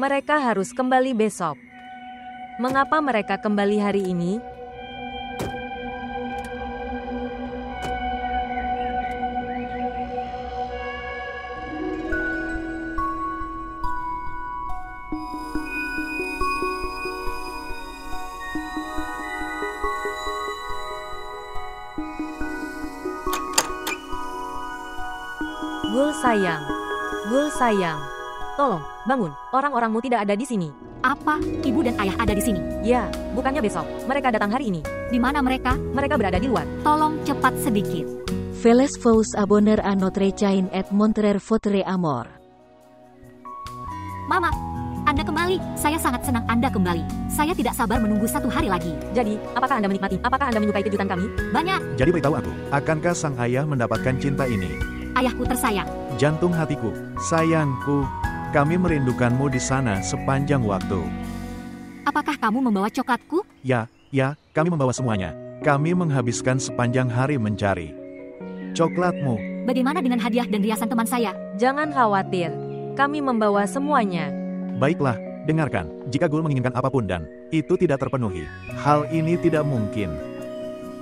Mereka harus kembali besok. Mengapa mereka kembali hari ini? Gul sayang, tolong bangun. Orang-orangmu tidak ada di sini. Apa? Ibu dan ayah ada di sini? Ya, bukannya besok. Mereka datang hari ini. Di mana mereka? Mereka berada di luar. Tolong cepat sedikit. Veles vous abonner à notre chaîne et montrer votre amour. Mama, Anda kembali. Saya sangat senang Anda kembali. Saya tidak sabar menunggu 1 hari lagi. Jadi, apakah Anda menikmati? Apakah Anda menyukai kejutan kami? Banyak. Jadi beritahu aku, akankah sang ayah mendapatkan cinta ini? Ayahku tersayang. Jantung hatiku, sayangku, kami merindukanmu di sana sepanjang waktu. Apakah kamu membawa coklatku? Ya, kami membawa semuanya. Kami menghabiskan sepanjang hari mencari coklatmu. Bagaimana dengan hadiah dan riasan teman saya? Jangan khawatir. Kami membawa semuanya. Baiklah, dengarkan. Jika Gul menginginkan apapun dan itu tidak terpenuhi, hal ini tidak mungkin.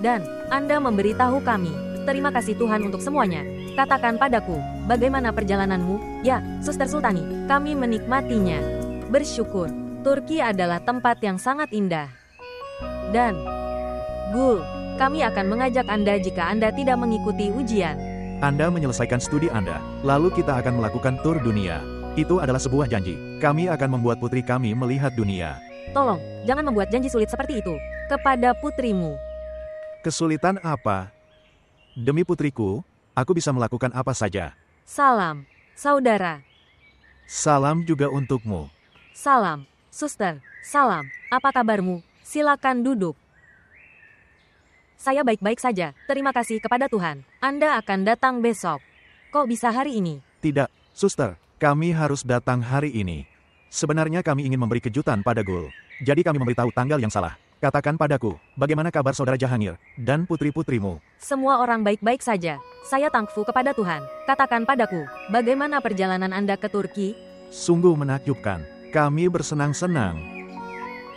Dan Anda memberitahu kami. Terima kasih Tuhan untuk semuanya. Katakan padaku, bagaimana perjalananmu? Ya, Suster Sultani, kami menikmatinya. Bersyukur, Turki adalah tempat yang sangat indah. Dan, Gul, kami akan mengajak Anda jika Anda tidak mengikuti ujian. Anda menyelesaikan studi Anda, lalu kita akan melakukan tur dunia. Itu adalah sebuah janji. Kami akan membuat putri kami melihat dunia. Tolong, jangan membuat janji sulit seperti itu kepada putrimu. Kesulitan apa? Demi putriku, aku bisa melakukan apa saja. Salam, saudara. Salam juga untukmu. Salam, suster. Salam, apa kabarmu? Silakan duduk. Saya baik-baik saja, terima kasih kepada Tuhan. Anda akan datang besok. Kok bisa hari ini? Tidak, suster, kami harus datang hari ini. Sebenarnya kami ingin memberi kejutan pada Gul. Jadi kami memberitahu tanggal yang salah. Katakan padaku, bagaimana kabar saudara Jahangir dan putri-putrimu? Semua orang baik-baik saja. Saya thankful kepada Tuhan. Katakan padaku, bagaimana perjalanan Anda ke Turki? Sungguh menakjubkan. Kami bersenang-senang.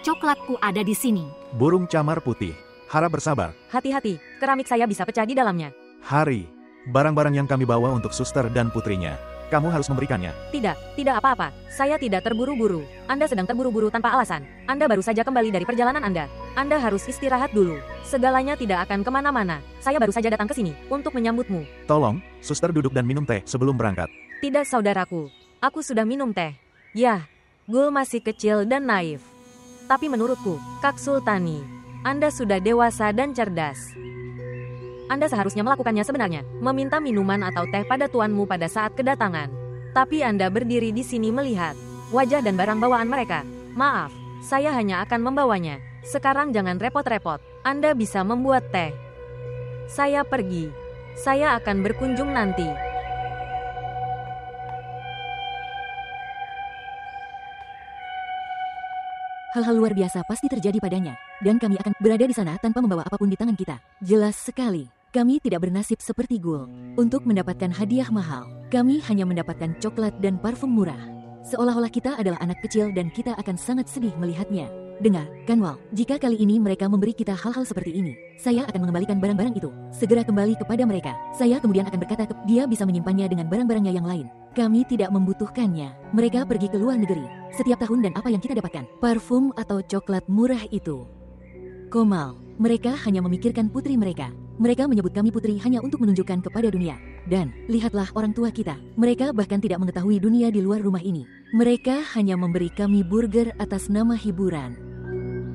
Coklatku ada di sini. Burung camar putih. Harap bersabar. Hati-hati, keramik saya bisa pecah di dalamnya. Hari, barang-barang yang kami bawa untuk suster dan putrinya. Kamu harus memberikannya. Tidak apa-apa. Saya tidak terburu-buru. Anda sedang terburu-buru tanpa alasan. Anda baru saja kembali dari perjalanan Anda. Anda harus istirahat dulu. Segalanya tidak akan kemana-mana. Saya baru saja datang ke sini untuk menyambutmu. Tolong, suster duduk dan minum teh sebelum berangkat. Tidak saudaraku. Aku sudah minum teh. Yah, Gul masih kecil dan naif. Tapi menurutku, Kak Sultani, Anda sudah dewasa dan cerdas. Anda seharusnya melakukannya sebenarnya, meminta minuman atau teh pada tuanmu pada saat kedatangan. Tapi Anda berdiri di sini melihat wajah dan barang bawaan mereka. Maaf, saya hanya akan membawanya. Sekarang jangan repot-repot. Anda bisa membuat teh. Saya pergi. Saya akan berkunjung nanti. Hal-hal luar biasa pasti terjadi padanya, dan kami akan berada di sana tanpa membawa apapun di tangan kita. Jelas sekali, kami tidak bernasib seperti Gul. Untuk mendapatkan hadiah mahal, kami hanya mendapatkan coklat dan parfum murah. Seolah-olah kita adalah anak kecil dan kita akan sangat sedih melihatnya. Dengar, Kanwal, jika kali ini mereka memberi kita hal-hal seperti ini, saya akan mengembalikan barang-barang itu, segera kembali kepada mereka. Saya kemudian akan berkata dia bisa menyimpannya dengan barang-barangnya yang lain. Kami tidak membutuhkannya. Mereka pergi ke luar negeri setiap tahun dan apa yang kita dapatkan? Parfum atau coklat murah itu. Komal, mereka hanya memikirkan putri mereka. Mereka menyebut kami putri hanya untuk menunjukkan kepada dunia. Dan, lihatlah orang tua kita. Mereka bahkan tidak mengetahui dunia di luar rumah ini. Mereka hanya memberi kami burger atas nama hiburan.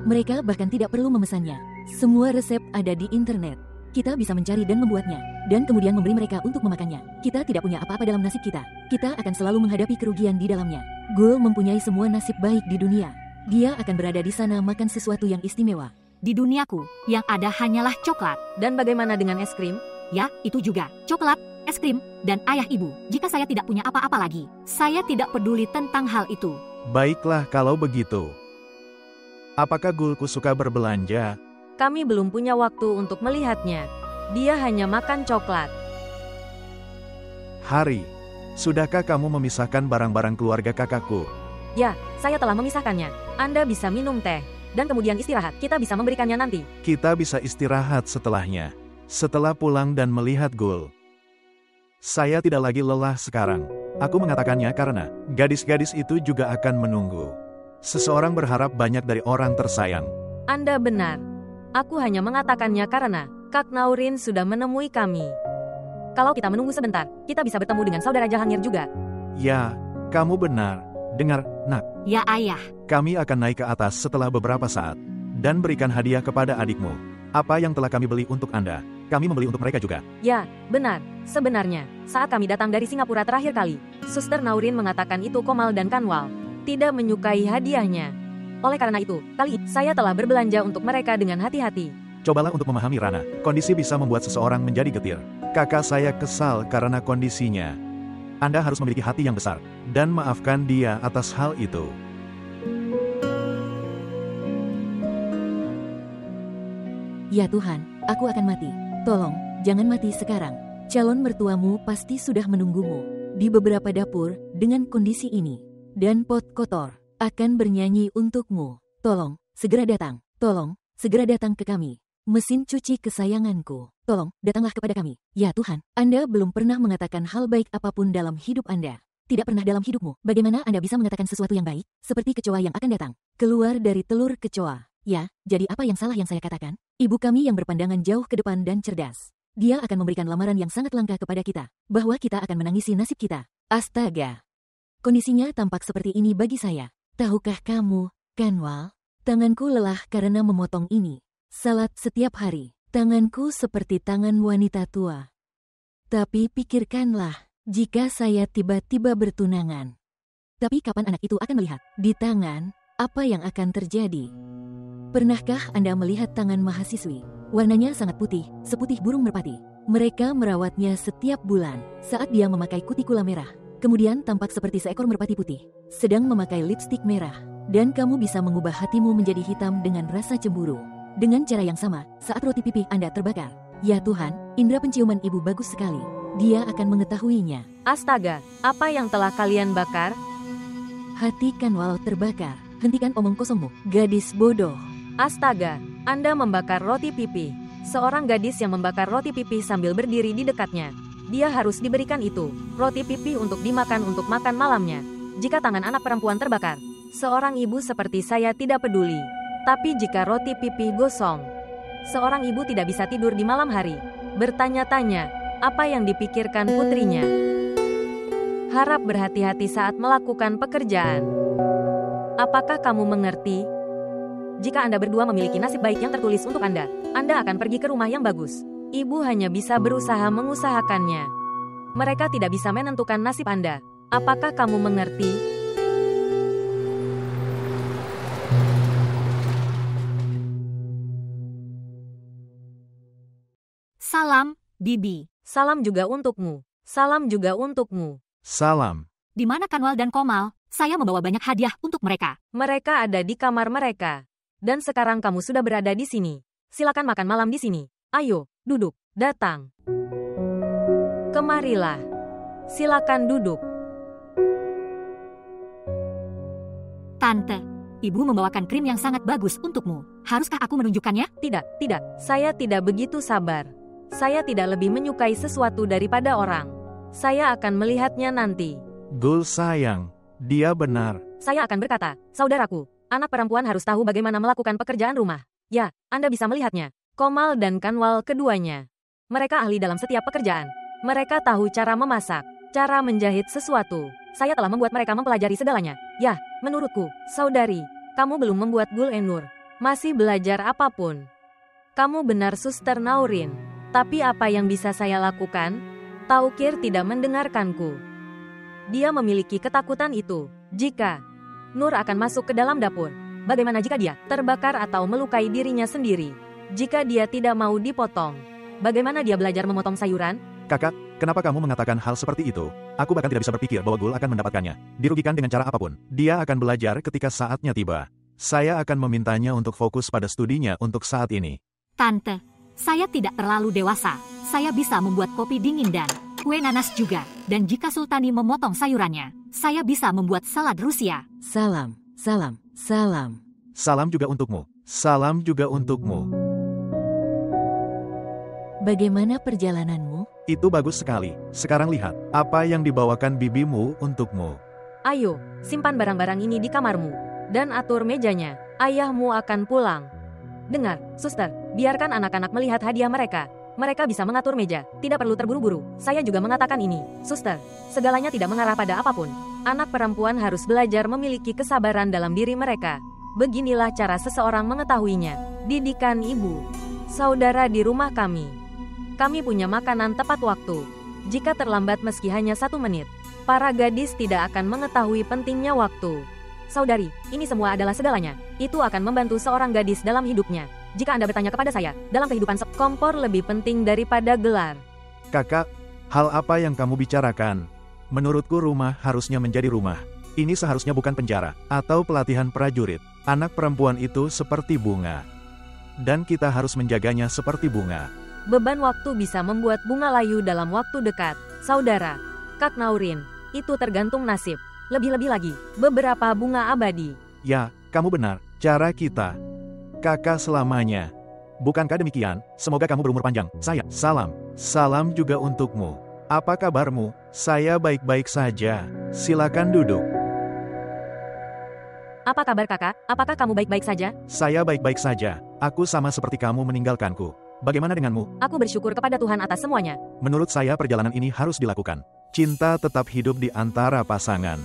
Mereka bahkan tidak perlu memesannya. Semua resep ada di internet. Kita bisa mencari dan membuatnya, dan kemudian memberi mereka untuk memakannya. Kita tidak punya apa-apa dalam nasib kita. Kita akan selalu menghadapi kerugian di dalamnya. Gul mempunyai semua nasib baik di dunia. Dia akan berada di sana makan sesuatu yang istimewa. Di duniaku, yang ada hanyalah coklat. Dan bagaimana dengan es krim? Ya, itu juga. Coklat, es krim, dan ayah ibu. Jika saya tidak punya apa-apa lagi, saya tidak peduli tentang hal itu. Baiklah kalau begitu. Apakah Gulku suka berbelanja? Kami belum punya waktu untuk melihatnya. Dia hanya makan coklat. Hari, sudahkah kamu memisahkan barang-barang keluarga kakakku? Ya, saya telah memisahkannya. Anda bisa minum teh, dan kemudian istirahat. Kita bisa memberikannya nanti. Kita bisa istirahat setelahnya. Setelah pulang dan melihat Ghoul. Saya tidak lagi lelah sekarang. Aku mengatakannya karena gadis-gadis itu juga akan menunggu. Seseorang berharap banyak dari orang tersayang. Anda benar. Aku hanya mengatakannya karena Kak Naurin sudah menemui kami. Kalau kita menunggu sebentar, kita bisa bertemu dengan saudara Jahangir juga. Ya, kamu benar. Dengar, Nak. Ya ayah. Kami akan naik ke atas setelah beberapa saat. Dan berikan hadiah kepada adikmu. Apa yang telah kami beli untuk Anda, kami membeli untuk mereka juga. Ya, benar. Sebenarnya, saat kami datang dari Singapura terakhir kali, Suster Naurin mengatakan itu Komal dan Kanwal tidak menyukai hadiahnya. Oleh karena itu, kali ini saya telah berbelanja untuk mereka dengan hati-hati. Cobalah untuk memahami Rana. Kondisi bisa membuat seseorang menjadi getir. Kakak saya kesal karena kondisinya. Anda harus memiliki hati yang besar. Dan maafkan dia atas hal itu. Ya Tuhan, aku akan mati. Tolong, jangan mati sekarang. Calon mertuamu pasti sudah menunggumu di beberapa dapur dengan kondisi ini. Dan pot kotor akan bernyanyi untukmu. Tolong, segera datang. Tolong, segera datang ke kami. Mesin cuci kesayanganku. Tolong, datanglah kepada kami. Ya Tuhan, Anda belum pernah mengatakan hal baik apapun dalam hidup Anda. Tidak pernah dalam hidupmu. Bagaimana Anda bisa mengatakan sesuatu yang baik? Seperti kecoa yang akan datang. Keluar dari telur kecoa. Ya, jadi apa yang salah yang saya katakan? Ibu kami yang berpandangan jauh ke depan dan cerdas. Dia akan memberikan lamaran yang sangat langka kepada kita. Bahwa kita akan menangisi nasib kita. Astaga. Kondisinya tampak seperti ini bagi saya. Tahukah kamu, Kanwal? Tanganku lelah karena memotong ini. Salat setiap hari. Tanganku seperti tangan wanita tua. Tapi pikirkanlah, jika saya tiba-tiba bertunangan. Tapi kapan anak itu akan melihat di tangan, apa yang akan terjadi? Pernahkah Anda melihat tangan mahasiswi? Warnanya sangat putih, seputih burung merpati. Mereka merawatnya setiap bulan saat dia memakai kutikula merah. Kemudian tampak seperti seekor merpati putih, sedang memakai lipstik merah. Dan kamu bisa mengubah hatimu menjadi hitam dengan rasa cemburu. Dengan cara yang sama, saat roti pipi Anda terbakar. Ya Tuhan, indera penciuman ibu bagus sekali. Dia akan mengetahuinya. Astaga, apa yang telah kalian bakar? Hati Kanwal terbakar. Hentikan omong kosongmu, gadis bodoh. Astaga, Anda membakar roti pipi. Seorang gadis yang membakar roti pipi sambil berdiri di dekatnya. Dia harus diberikan itu, roti pipi untuk dimakan untuk makan malamnya. Jika tangan anak perempuan terbakar, seorang ibu seperti saya tidak peduli. Tapi jika roti pipi gosong, seorang ibu tidak bisa tidur di malam hari. Bertanya-tanya, apa yang dipikirkan putrinya? Harap berhati-hati saat melakukan pekerjaan. Apakah kamu mengerti? Jika Anda berdua memiliki nasib baik yang tertulis untuk Anda akan pergi ke rumah yang bagus. Ibu hanya bisa berusaha mengusahakannya. Mereka tidak bisa menentukan nasib Anda. Apakah kamu mengerti? Salam, Bibi. Salam juga untukmu. Salam juga untukmu. Salam. Di mana Kanwal dan Komal? Saya membawa banyak hadiah untuk mereka. Mereka ada di kamar mereka. Dan sekarang kamu sudah berada di sini. Silakan makan malam di sini. Ayo, duduk, datang. Kemarilah. Silakan duduk. Tante, ibu membawakan krim yang sangat bagus untukmu. Haruskah aku menunjukkannya? Tidak. Saya tidak begitu sabar. Saya tidak lebih menyukai sesuatu daripada orang. Saya akan melihatnya nanti. Ghoul sayang, dia benar. Saya akan berkata, saudaraku, anak perempuan harus tahu bagaimana melakukan pekerjaan rumah. Ya, Anda bisa melihatnya. Komal dan Kanwal keduanya. Mereka ahli dalam setiap pekerjaan. Mereka tahu cara memasak, cara menjahit sesuatu. Saya telah membuat mereka mempelajari segalanya. Ya, menurutku, saudari, kamu belum membuat Ghoul Enur. Masih belajar apapun. Kamu benar Suster Naurin. Tapi apa yang bisa saya lakukan? Taukir tidak mendengarkanku. Dia memiliki ketakutan itu. Jika Nur akan masuk ke dalam dapur, bagaimana jika dia terbakar atau melukai dirinya sendiri? Jika dia tidak mau dipotong, bagaimana dia belajar memotong sayuran? Kakak, kenapa kamu mengatakan hal seperti itu? Aku bahkan tidak bisa berpikir bahwa Ghoul akan mendapatkannya. Dirugikan dengan cara apapun. Dia akan belajar ketika saatnya tiba. Saya akan memintanya untuk fokus pada studinya untuk saat ini. Tante, saya tidak terlalu dewasa. Saya bisa membuat kopi dingin dan kue nanas juga. Dan jika Sultani memotong sayurannya, saya bisa membuat salad Rusia. Salam, salam, salam. Salam juga untukmu. Salam juga untukmu. Bagaimana perjalananmu? Itu bagus sekali. Sekarang lihat, apa yang dibawakan bibimu untukmu. Ayo, simpan barang-barang ini di kamarmu. Dan atur mejanya. Ayahmu akan pulang. Dengar, suster, biarkan anak-anak melihat hadiah mereka. Mereka bisa mengatur meja, tidak perlu terburu-buru. Saya juga mengatakan ini, suster. Segalanya tidak mengarah pada apapun. Anak perempuan harus belajar memiliki kesabaran dalam diri mereka. Beginilah cara seseorang mengetahuinya. Didikan ibu. Saudara di rumah kami. Kami punya makanan tepat waktu. Jika terlambat meski hanya 1 menit, para gadis tidak akan mengetahui pentingnya waktu. Saudari, ini semua adalah segalanya. Itu akan membantu seorang gadis dalam hidupnya. Jika Anda bertanya kepada saya, dalam kehidupan kompor lebih penting daripada gelar. Kakak, hal apa yang kamu bicarakan? Menurutku rumah harusnya menjadi rumah. Ini seharusnya bukan penjara, atau pelatihan prajurit. Anak perempuan itu seperti bunga. Dan kita harus menjaganya seperti bunga. Beban waktu bisa membuat bunga layu dalam waktu dekat. Saudara, Kak Naurin, itu tergantung nasib. Lebih-lebih lagi, beberapa bunga abadi. Ya, kamu benar. Cara kita. Kakak selamanya. Bukankah demikian? Semoga kamu berumur panjang. Saya, salam. Salam juga untukmu. Apa kabarmu? Saya baik-baik saja. Silakan duduk. Apa kabar kakak? Apakah kamu baik-baik saja? Saya baik-baik saja. Aku sama seperti kamu meninggalkanku. Bagaimana denganmu? Aku bersyukur kepada Tuhan atas semuanya. Menurut saya perjalanan ini harus dilakukan. Cinta tetap hidup di antara pasangan.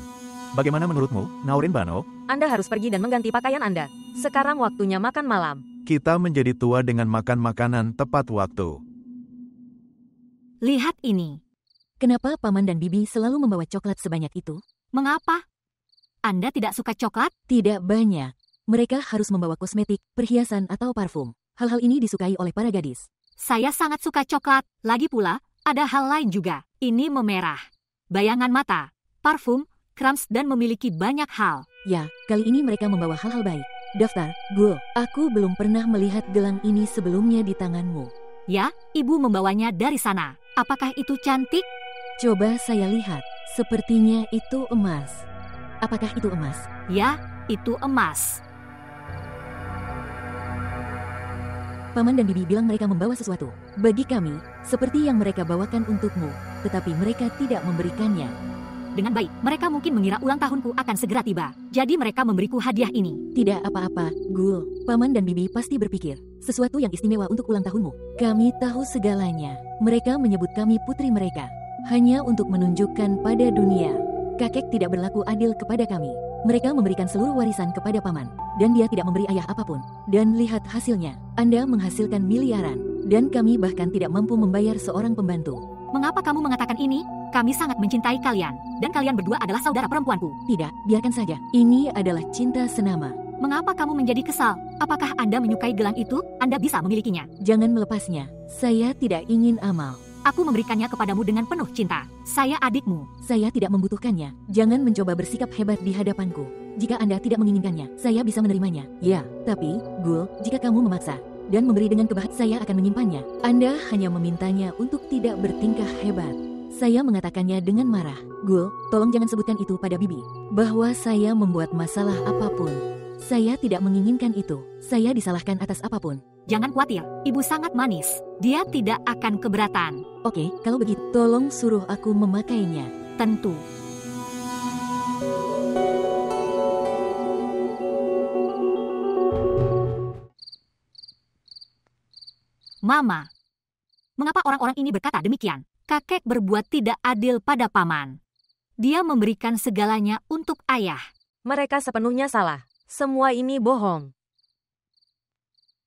Bagaimana menurutmu, Naurin Bano? Anda harus pergi dan mengganti pakaian Anda. Sekarang waktunya makan malam. Kita menjadi tua dengan makan makanan tepat waktu. Lihat ini. Kenapa Paman dan Bibi selalu membawa coklat sebanyak itu? Mengapa? Anda tidak suka coklat? Tidak banyak. Mereka harus membawa kosmetik, perhiasan, atau parfum. Hal-hal ini disukai oleh para gadis. Saya sangat suka coklat. Lagi pula, ada hal lain juga. Ini memerah. Bayangan mata, parfum, krams, dan memiliki banyak hal. Ya, kali ini mereka membawa hal-hal baik. Daftar, Gul, aku belum pernah melihat gelang ini sebelumnya di tanganmu. Ya, ibu membawanya dari sana. Apakah itu cantik? Coba saya lihat. Sepertinya itu emas. Apakah itu emas? Ya, itu emas. Paman dan Bibi bilang mereka membawa sesuatu. Bagi kami, seperti yang mereka bawakan untukmu. Tetapi mereka tidak memberikannya. Dengan baik, mereka mungkin mengira ulang tahunku akan segera tiba. Jadi mereka memberiku hadiah ini. Tidak apa-apa, Gul. Paman dan Bibi pasti berpikir, sesuatu yang istimewa untuk ulang tahunmu. Kami tahu segalanya. Mereka menyebut kami putri mereka. Hanya untuk menunjukkan pada dunia. Kakek tidak berlaku adil kepada kami. Mereka memberikan seluruh warisan kepada paman. Dan dia tidak memberi ayah apapun. Dan lihat hasilnya. Anda menghasilkan miliaran. Dan kami bahkan tidak mampu membayar seorang pembantu. Mengapa kamu mengatakan ini? Kami sangat mencintai kalian. Dan kalian berdua adalah saudara perempuanku. Tidak, biarkan saja. Ini adalah cinta senama. Mengapa kamu menjadi kesal? Apakah Anda menyukai gelang itu? Anda bisa memilikinya. Jangan melepasnya. Saya tidak ingin amal. Aku memberikannya kepadamu dengan penuh cinta. Saya adikmu. Saya tidak membutuhkannya. Jangan mencoba bersikap hebat di hadapanku. Jika Anda tidak menginginkannya, saya bisa menerimanya. Ya, tapi, Gul, jika kamu memaksa dan memberi dengan kebahagiaan, saya akan menyimpannya. Anda hanya memintanya untuk tidak bertingkah hebat. Saya mengatakannya dengan marah. Gul, tolong jangan sebutkan itu pada Bibi. Bahwa saya membuat masalah apapun. Saya tidak menginginkan itu. Saya disalahkan atas apapun. Jangan khawatir, ibu sangat manis. Dia tidak akan keberatan. Oke, kalau begitu, tolong suruh aku memakainya. Tentu. Mama, mengapa orang-orang ini berkata demikian? Kakek berbuat tidak adil pada paman. Dia memberikan segalanya untuk ayah. Mereka sepenuhnya salah. Semua ini bohong.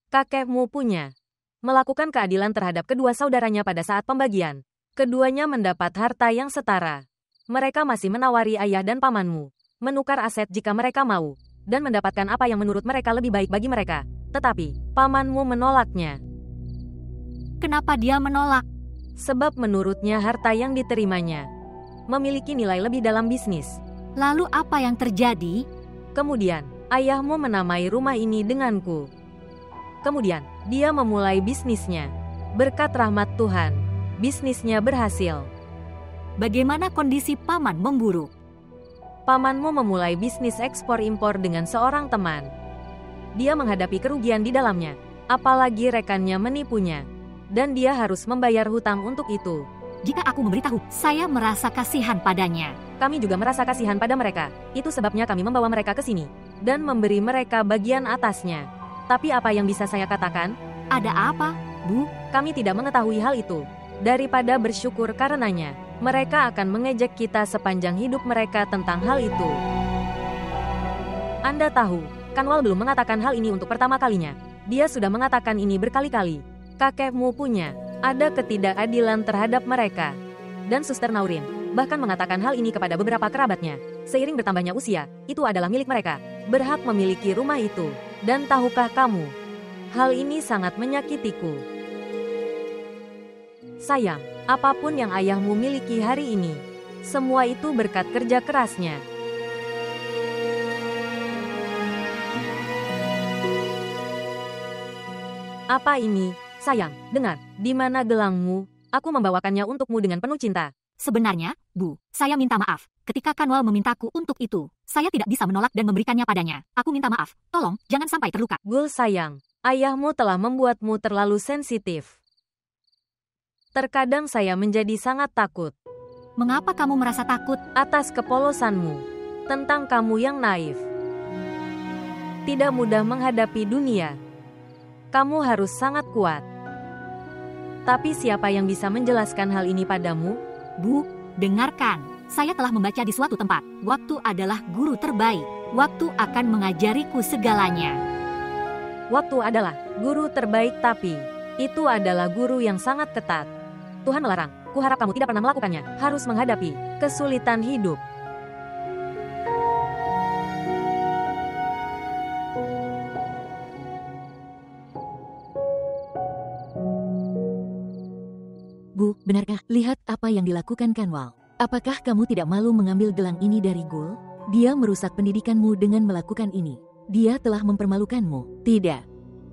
Kakekmu punya melakukan keadilan terhadap kedua saudaranya pada saat pembagian. Keduanya mendapat harta yang setara. Mereka masih menawari ayah dan pamanmu menukar aset jika mereka mau dan mendapatkan apa yang menurut mereka lebih baik bagi mereka. Tetapi pamanmu menolaknya. Kenapa dia menolak? Sebab menurutnya harta yang diterimanya memiliki nilai lebih dalam bisnis. Lalu apa yang terjadi? Kemudian, ayahmu menamai rumah ini denganku. Kemudian, dia memulai bisnisnya. Berkat rahmat Tuhan, bisnisnya berhasil. Bagaimana kondisi paman memburuk? Pamanmu memulai bisnis ekspor-impor dengan seorang teman. Dia menghadapi kerugian di dalamnya, apalagi rekannya menipunya. Dan dia harus membayar hutang untuk itu. Jika aku memberitahu, saya merasa kasihan padanya. Kami juga merasa kasihan pada mereka. Itu sebabnya kami membawa mereka ke sini dan memberi mereka bagian atasnya. Tapi apa yang bisa saya katakan? Ada apa, Bu? Kami tidak mengetahui hal itu. Daripada bersyukur karenanya, mereka akan mengejek kita sepanjang hidup mereka tentang hal itu. Anda tahu, Kanwal belum mengatakan hal ini untuk pertama kalinya. Dia sudah mengatakan ini berkali-kali. Kakekmu punya, ada ketidakadilan terhadap mereka. Dan Suster Naurin bahkan mengatakan hal ini kepada beberapa kerabatnya. Seiring bertambahnya usia, itu adalah milik mereka. Berhak memiliki rumah itu. Dan tahukah kamu, hal ini sangat menyakitiku. Sayang, apapun yang ayahmu miliki hari ini, semua itu berkat kerja kerasnya. Apa ini? Sayang, dengar, di mana gelangmu? Aku membawakannya untukmu dengan penuh cinta. Sebenarnya, Bu, saya minta maaf. Ketika Kanwal memintaku untuk itu, saya tidak bisa menolak dan memberikannya padanya. Aku minta maaf, tolong jangan sampai terluka. Gul sayang, ayahmu telah membuatmu terlalu sensitif. Terkadang saya menjadi sangat takut. Mengapa kamu merasa takut? Atas kepolosanmu, tentang kamu yang naif. Tidak mudah menghadapi dunia. Kamu harus sangat kuat. Tapi siapa yang bisa menjelaskan hal ini padamu? Bu, dengarkan. Saya telah membaca di suatu tempat. Waktu adalah guru terbaik. Waktu akan mengajariku segalanya. Waktu adalah guru terbaik, tapi itu adalah guru yang sangat ketat. Tuhan melarang. Kuharap kamu tidak pernah melakukannya. Harus menghadapi kesulitan hidup. Bu, benarkah? Lihat apa yang dilakukan Kanwal. Apakah kamu tidak malu mengambil gelang ini dari Gul? Dia merusak pendidikanmu dengan melakukan ini. Dia telah mempermalukanmu. Tidak.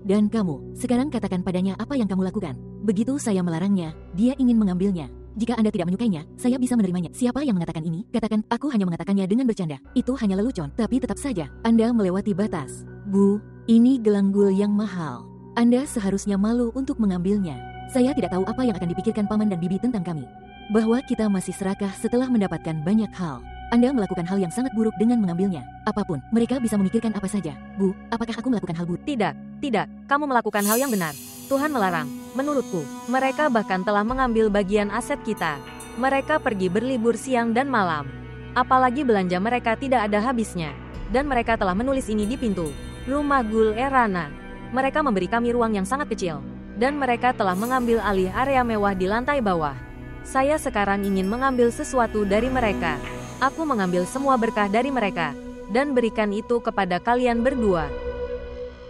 Dan kamu, sekarang katakan padanya apa yang kamu lakukan. Begitu saya melarangnya, dia ingin mengambilnya. Jika Anda tidak menyukainya, saya bisa menerimanya. Siapa yang mengatakan ini? Katakan, aku hanya mengatakannya dengan bercanda. Itu hanya lelucon, tapi tetap saja, Anda melewati batas. Bu, ini gelang Gul yang mahal. Anda seharusnya malu untuk mengambilnya. Saya tidak tahu apa yang akan dipikirkan Paman dan Bibi tentang kami. Bahwa kita masih serakah setelah mendapatkan banyak hal. Anda melakukan hal yang sangat buruk dengan mengambilnya. Apapun, mereka bisa memikirkan apa saja. Bu, apakah aku melakukan hal buruk? Tidak, kamu melakukan hal yang benar. Tuhan melarang. Menurutku, mereka bahkan telah mengambil bagian aset kita. Mereka pergi berlibur siang dan malam. Apalagi belanja mereka tidak ada habisnya. Dan mereka telah menulis ini di pintu rumah Gul Erana. Mereka memberi kami ruang yang sangat kecil. Dan mereka telah mengambil alih area mewah di lantai bawah. Saya sekarang ingin mengambil sesuatu dari mereka. Aku mengambil semua berkah dari mereka. Dan berikan itu kepada kalian berdua.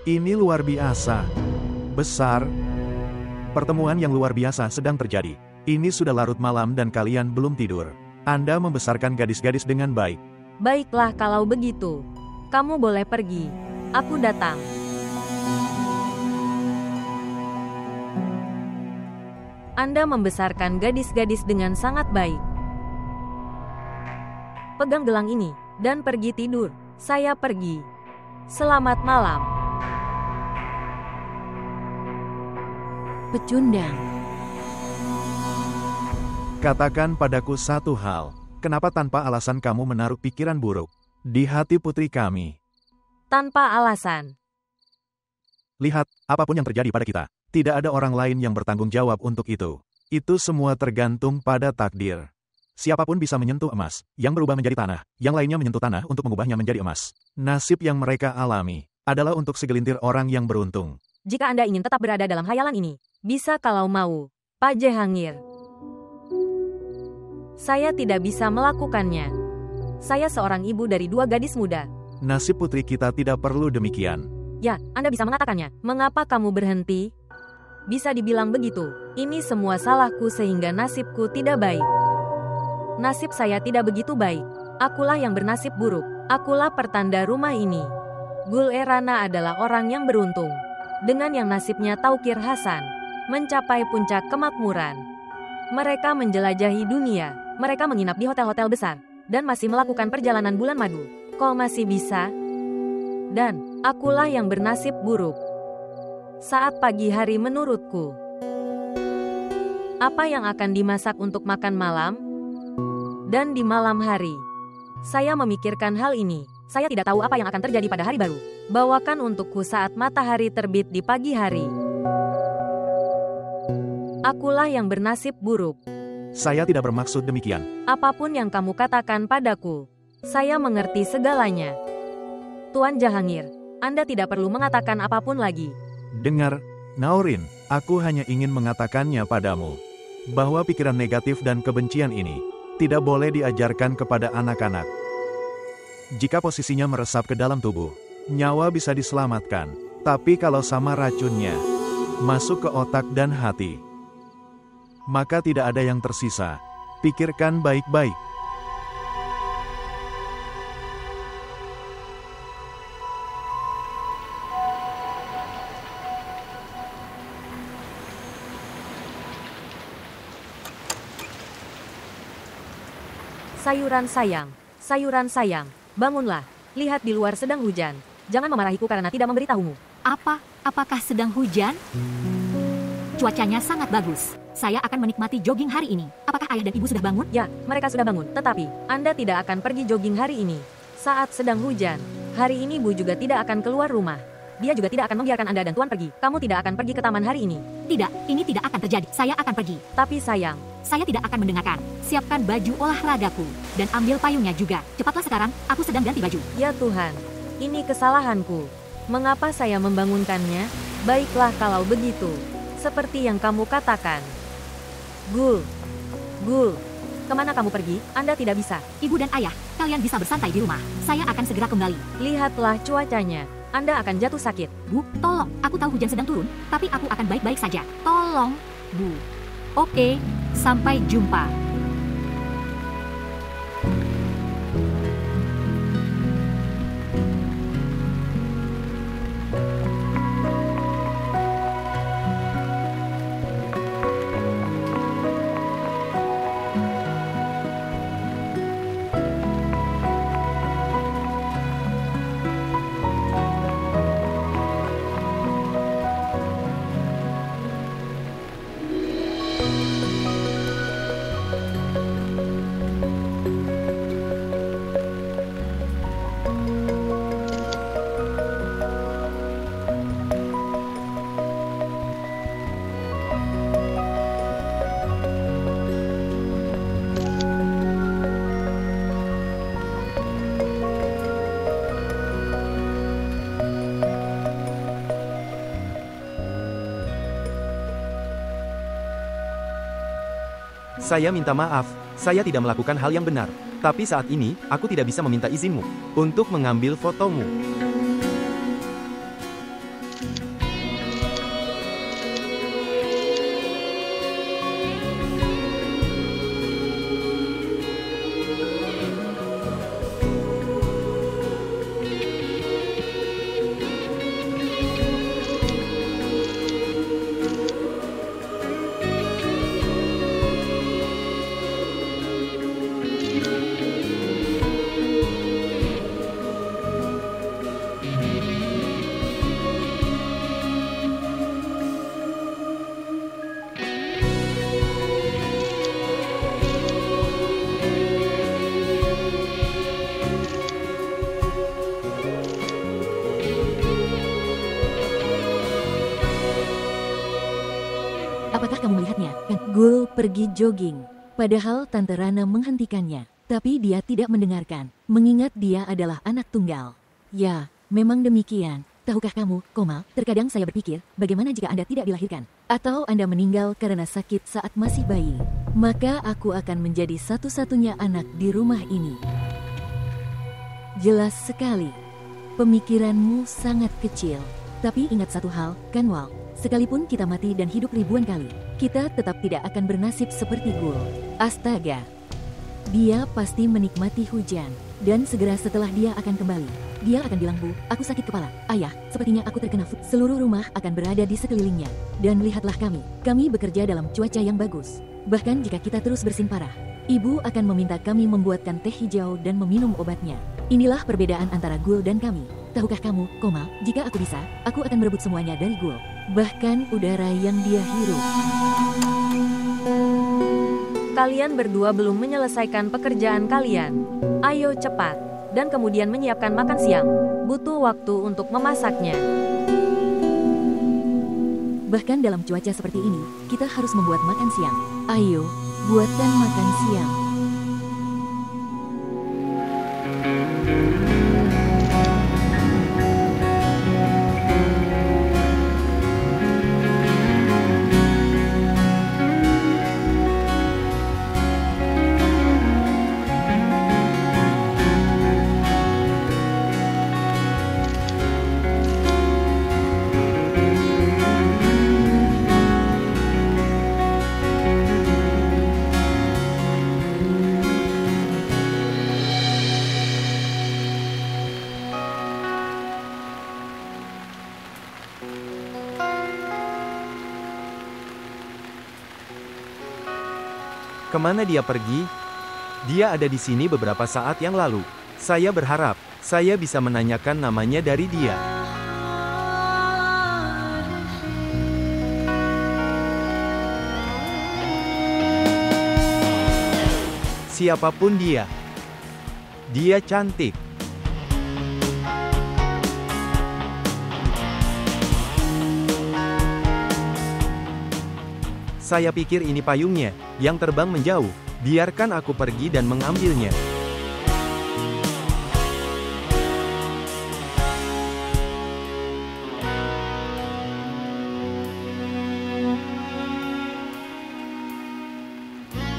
Ini luar biasa. Besar. Pertemuan yang luar biasa sedang terjadi. Ini sudah larut malam dan kalian belum tidur. Anda membesarkan gadis-gadis dengan baik. Baiklah kalau begitu. Kamu boleh pergi. Aku datang. Anda membesarkan gadis-gadis dengan sangat baik. Pegang gelang ini, dan pergi tidur. Saya pergi. Selamat malam. Pecundang. Katakan padaku satu hal. Kenapa tanpa alasan kamu menaruh pikiran buruk di hati putri kami? Tanpa alasan. Lihat, apapun yang terjadi pada kita, tidak ada orang lain yang bertanggung jawab untuk itu. Itu semua tergantung pada takdir. Siapapun bisa menyentuh emas, yang berubah menjadi tanah, yang lainnya menyentuh tanah untuk mengubahnya menjadi emas. Nasib yang mereka alami adalah untuk segelintir orang yang beruntung. Jika Anda ingin tetap berada dalam hayalan ini, bisa kalau mau, Pak Jehangir. Saya tidak bisa melakukannya. Saya seorang ibu dari 2 gadis muda. Nasib putri kita tidak perlu demikian. Ya, Anda bisa mengatakannya. Mengapa kamu berhenti? Bisa dibilang begitu. Ini semua salahku sehingga nasibku tidak baik. Nasib saya tidak begitu baik. Akulah yang bernasib buruk. Akulah pertanda rumah ini. Gul Erana adalah orang yang beruntung. Dengan yang nasibnya Taukir Hasan mencapai puncak kemakmuran. Mereka menjelajahi dunia. Mereka menginap di hotel-hotel besar, dan masih melakukan perjalanan bulan madu. Kau masih bisa? Dan, akulah yang bernasib buruk. Saat pagi hari menurutku, apa yang akan dimasak untuk makan malam? Dan di malam hari, saya memikirkan hal ini. Saya tidak tahu apa yang akan terjadi pada hari baru. Bawakan untukku saat matahari terbit di pagi hari. Akulah yang bernasib buruk. Saya tidak bermaksud demikian. Apapun yang kamu katakan padaku, saya mengerti segalanya. Tuan Jahangir, Anda tidak perlu mengatakan apapun lagi. Dengar, Naurin, aku hanya ingin mengatakannya padamu, bahwa pikiran negatif dan kebencian ini tidak boleh diajarkan kepada anak-anak. Jika posisinya meresap ke dalam tubuh, nyawa bisa diselamatkan. Tapi kalau sama racunnya masuk ke otak dan hati, maka tidak ada yang tersisa. Pikirkan baik-baik. Sayuran sayang, bangunlah. Lihat di luar sedang hujan. Jangan memarahiku karena tidak memberitahumu. Apakah sedang hujan? Cuacanya sangat bagus. Saya akan menikmati jogging hari ini. Apakah ayah dan ibu sudah bangun? Ya, mereka sudah bangun. Tetapi, Anda tidak akan pergi jogging hari ini. Saat sedang hujan, hari ini Bu juga tidak akan keluar rumah. Dia juga tidak akan membiarkan Anda dan Tuan pergi. Kamu tidak akan pergi ke taman hari ini. Tidak, ini tidak akan terjadi. Saya akan pergi. Tapi sayang, saya tidak akan mendengarkan. Siapkan baju olahragaku. Dan ambil payungnya juga. Cepatlah sekarang, aku sedang ganti baju. Ya Tuhan, ini kesalahanku. Mengapa saya membangunkannya? Baiklah kalau begitu. Seperti yang kamu katakan. Gul, kemana kamu pergi? Anda tidak bisa. Ibu dan ayah, kalian bisa bersantai di rumah. Saya akan segera kembali. Lihatlah cuacanya. Anda akan jatuh sakit. Bu, tolong. Aku tahu hujan sedang turun, tapi aku akan baik-baik saja. Tolong, Bu. Oke, sampai jumpa. Saya minta maaf, saya tidak melakukan hal yang benar. Tapi saat ini, aku tidak bisa meminta izinmu untuk mengambil fotomu. Apakah kamu melihatnya? Gul pergi jogging. Padahal Tante Rana menghentikannya. Tapi dia tidak mendengarkan. Mengingat dia adalah anak tunggal. Ya, memang demikian. Tahukah kamu, Komal, terkadang saya berpikir, bagaimana jika Anda tidak dilahirkan? Atau Anda meninggal karena sakit saat masih bayi? Maka aku akan menjadi satu-satunya anak di rumah ini. Jelas sekali. Pemikiranmu sangat kecil. Tapi ingat satu hal, kan Wal? Sekalipun kita mati dan hidup ribuan kali, kita tetap tidak akan bernasib seperti Gul. Astaga. Dia pasti menikmati hujan. Dan segera setelah dia akan kembali, dia akan bilang, Bu, aku sakit kepala. Ayah, sepertinya aku terkena seluruh rumah akan berada di sekelilingnya. Dan lihatlah kami bekerja dalam cuaca yang bagus. Bahkan jika kita terus bersin parah, ibu akan meminta kami membuatkan teh hijau dan meminum obatnya. Inilah perbedaan antara Ghoul dan kami. Tahukah kamu, Komal, jika aku bisa, aku akan merebut semuanya dari Ghoul. Bahkan udara yang dia hirup. Kalian berdua belum menyelesaikan pekerjaan kalian. Ayo cepat. Dan kemudian menyiapkan makan siang. Butuh waktu untuk memasaknya. Bahkan dalam cuaca seperti ini, kita harus membuat makan siang. Ayo, buatkan makan siang. Kemana dia pergi? Dia ada di sini beberapa saat yang lalu. Saya berharap saya bisa menanyakan namanya dari dia. Siapapun dia cantik. Saya pikir ini payungnya, yang terbang menjauh. Biarkan aku pergi dan mengambilnya.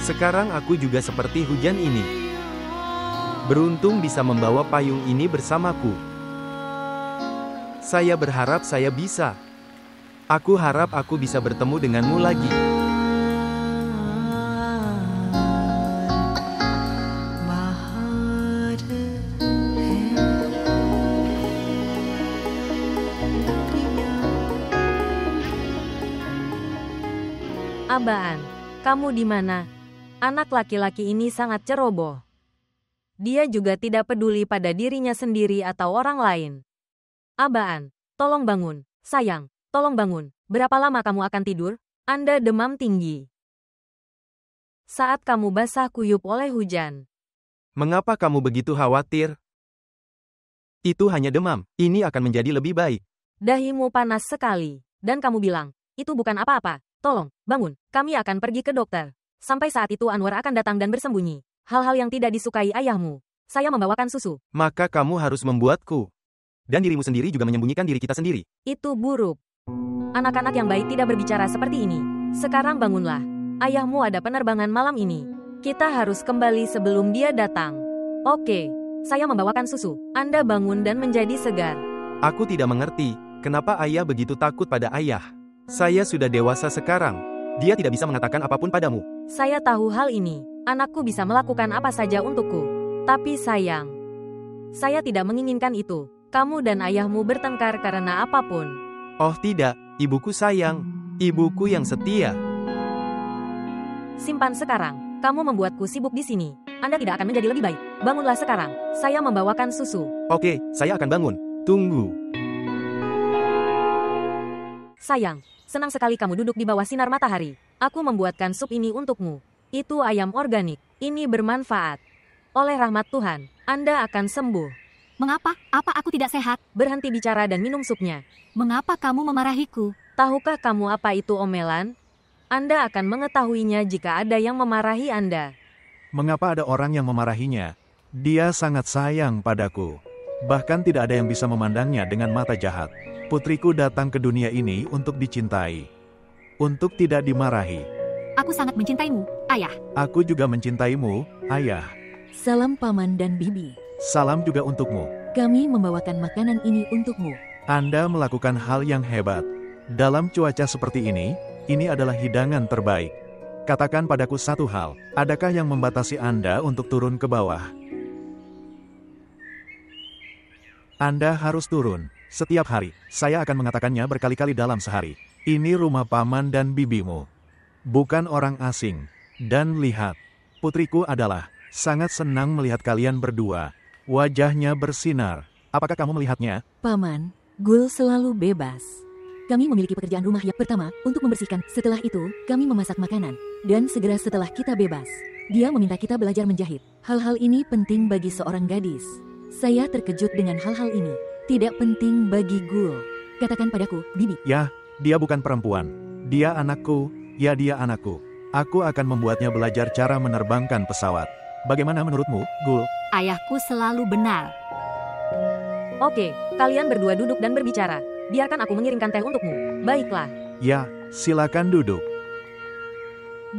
Sekarang aku juga seperti hujan ini. Beruntung bisa membawa payung ini bersamaku. Saya berharap saya bisa. Aku harap aku bisa bertemu denganmu lagi. Abaan, kamu di mana? Anak laki-laki ini sangat ceroboh. Dia juga tidak peduli pada dirinya sendiri atau orang lain. Abaan, tolong bangun. Sayang, tolong bangun. Berapa lama kamu akan tidur? Anda demam tinggi. Saat kamu basah kuyup oleh hujan. Mengapa kamu begitu khawatir? Itu hanya demam. Ini akan menjadi lebih baik. Dahimu panas sekali. Dan kamu bilang, itu bukan apa-apa. Tolong, bangun. Kami akan pergi ke dokter. Sampai saat itu Anwar akan datang dan bersembunyi. Hal-hal yang tidak disukai ayahmu. Saya membawakan susu. Maka kamu harus membuatku. Dan dirimu sendiri juga menyembunyikan diri kita sendiri. Itu buruk. Anak-anak yang baik tidak berbicara seperti ini. Sekarang bangunlah. Ayahmu ada penerbangan malam ini. Kita harus kembali sebelum dia datang. Oke, saya membawakan susu. Anda bangun dan menjadi segar. Aku tidak mengerti, kenapa ayah begitu takut pada ayah. Saya sudah dewasa sekarang. Dia tidak bisa mengatakan apapun padamu. Saya tahu hal ini. Anakku bisa melakukan apa saja untukku. Tapi sayang, saya tidak menginginkan itu. Kamu dan ayahmu bertengkar karena apapun. Oh tidak, ibuku sayang. Ibuku yang setia. Simpan sekarang. Kamu membuatku sibuk di sini. Anda tidak akan menjadi lebih baik. Bangunlah sekarang. Saya membawakan susu. Oke, saya akan bangun. Tunggu. Sayang, senang sekali kamu duduk di bawah sinar matahari. Aku membuatkan sup ini untukmu. Itu ayam organik. Ini bermanfaat. Oleh rahmat Tuhan, Anda akan sembuh. Mengapa? Apa aku tidak sehat? Berhenti bicara dan minum supnya. Mengapa kamu memarahiku? Tahukah kamu apa itu omelan? Anda akan mengetahuinya jika ada yang memarahi Anda. Mengapa ada orang yang memarahinya? Dia sangat sayang padaku. Bahkan tidak ada yang bisa memandangnya dengan mata jahat. Putriku datang ke dunia ini untuk dicintai. Untuk tidak dimarahi. Aku sangat mencintaimu, ayah. Aku juga mencintaimu, ayah. Salam paman dan bibi. Salam juga untukmu. Kami membawakan makanan ini untukmu. Anda melakukan hal yang hebat. Dalam cuaca seperti ini adalah hidangan terbaik. Katakan padaku satu hal, adakah yang membatasi Anda untuk turun ke bawah? Anda harus turun. Setiap hari, saya akan mengatakannya berkali-kali dalam sehari. Ini rumah paman dan bibimu. Bukan orang asing. Dan lihat, putriku adalah sangat senang melihat kalian berdua. Wajahnya bersinar. Apakah kamu melihatnya? Paman, Gul selalu bebas. Kami memiliki pekerjaan rumah yang pertama untuk membersihkan. Setelah itu, kami memasak makanan. Dan segera setelah kita bebas, dia meminta kita belajar menjahit. Hal-hal ini penting bagi seorang gadis. Saya terkejut dengan hal-hal ini. Tidak penting bagi Gul. Katakan padaku, Bibi. Ya, dia bukan perempuan. Dia anakku, ya dia anakku. Aku akan membuatnya belajar cara menerbangkan pesawat. Bagaimana menurutmu, Gul? Ayahku selalu benar. Oke, kalian berdua duduk dan berbicara. Biarkan aku mengirimkan teh untukmu. Baiklah. Ya, silakan duduk.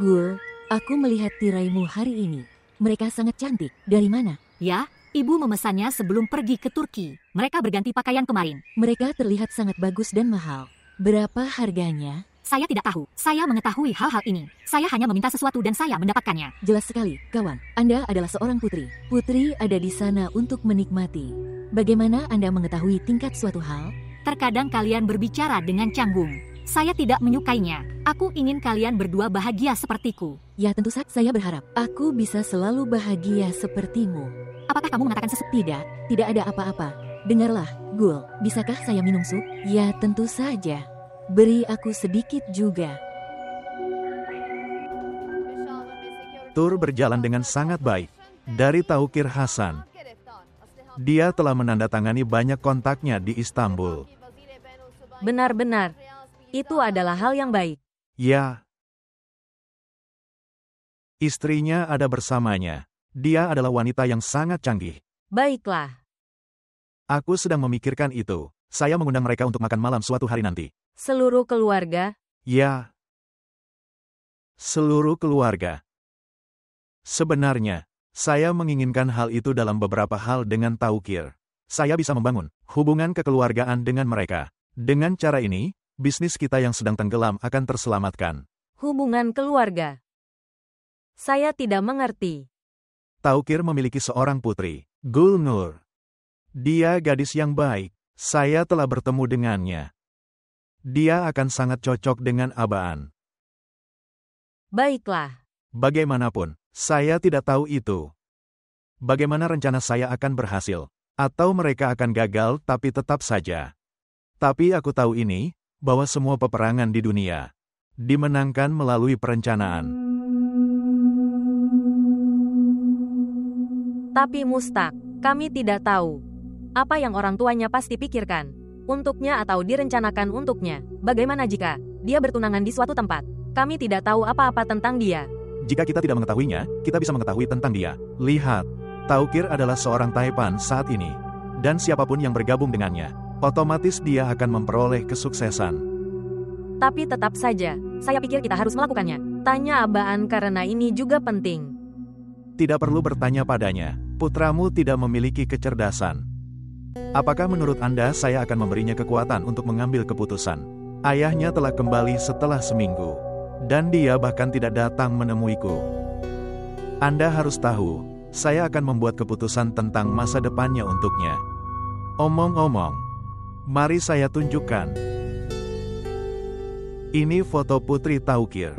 Gul, aku melihat tiraimu hari ini. Mereka sangat cantik. Dari mana? Ya, ibu memesannya sebelum pergi ke Turki. Mereka berganti pakaian kemarin. Mereka terlihat sangat bagus dan mahal. Berapa harganya? Saya tidak tahu. Saya mengetahui hal-hal ini. Saya hanya meminta sesuatu dan saya mendapatkannya. Jelas sekali, kawan. Anda adalah seorang putri. Putri ada di sana untuk menikmati. Bagaimana Anda mengetahui tingkat suatu hal? Terkadang kalian berbicara dengan canggung. Saya tidak menyukainya. Aku ingin kalian berdua bahagia sepertiku. Ya tentu saja saya berharap aku bisa selalu bahagia sepertimu. Apakah kamu mengatakan sesuatu? Tidak ada apa-apa. Dengarlah, Gul, bisakah saya minum sup? Ya tentu saja. Beri aku sedikit juga. Tur berjalan dengan sangat baik. Dari Taukir Hasan. Dia telah menandatangani banyak kontaknya di Istanbul. Benar-benar. Itu adalah hal yang baik. Ya. Istrinya ada bersamanya. Dia adalah wanita yang sangat canggih. Baiklah. Aku sedang memikirkan itu. Saya mengundang mereka untuk makan malam suatu hari nanti. Seluruh keluarga? Ya. Seluruh keluarga. Sebenarnya, saya menginginkan hal itu dalam beberapa hal dengan Taukir. Saya bisa membangun hubungan kekeluargaan dengan mereka. Dengan cara ini, bisnis kita yang sedang tenggelam akan terselamatkan. Hubungan keluarga? Saya tidak mengerti. Taukir memiliki seorang putri, Gulnur. Dia gadis yang baik. Saya telah bertemu dengannya. Dia akan sangat cocok dengan Abaan. Baiklah. Bagaimanapun, saya tidak tahu itu. Bagaimana rencana saya akan berhasil? Atau mereka akan gagal tapi tetap saja. Tapi aku tahu ini, bahwa semua peperangan di dunia dimenangkan melalui perencanaan. Tapi Mustaq, kami tidak tahu. Apa yang orang tuanya pasti pikirkan untuknya atau direncanakan untuknya. Bagaimana jika dia bertunangan di suatu tempat? Kami tidak tahu apa-apa tentang dia. Jika kita tidak mengetahuinya, kita bisa mengetahui tentang dia. Lihat, Taukir adalah seorang Taipan saat ini. Dan siapapun yang bergabung dengannya, otomatis dia akan memperoleh kesuksesan. Tapi tetap saja, saya pikir kita harus melakukannya. Tanya Abaan karena ini juga penting. Tidak perlu bertanya padanya. Putramu tidak memiliki kecerdasan. Apakah menurut Anda saya akan memberinya kekuatan untuk mengambil keputusan? Ayahnya telah kembali setelah seminggu. Dan dia bahkan tidak datang menemuiku. Anda harus tahu, saya akan membuat keputusan tentang masa depannya untuknya. Omong-omong, mari saya tunjukkan. Ini foto Putri Taukir.